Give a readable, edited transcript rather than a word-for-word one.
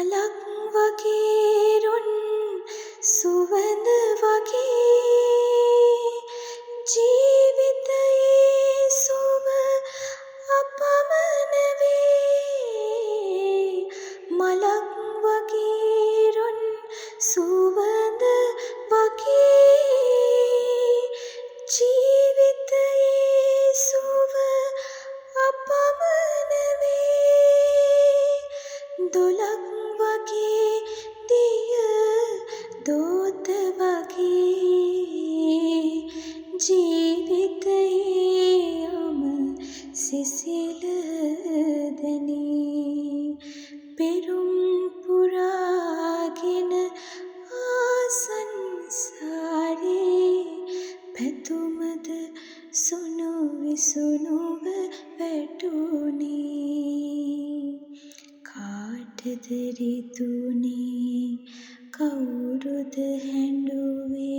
මලක් වගේ රොන් සුවඳ වගේ ජීවිතයේ සුව අපමණ වේ. මලක් වගේ රොන් සුවඳ වගේ ජීවිතයේ සුව අපමණ වේ. දොලක් වගේ දිය දෝත වගේ ජීවිතයේ යම සිසිල දැනේ. පෙරුම් පුරාගෙන ආසංසාරේ පැතුමද සුණු විසුණුව වැටුනේ. කාටද රිදුනේ කවුරුද හැඬුවේ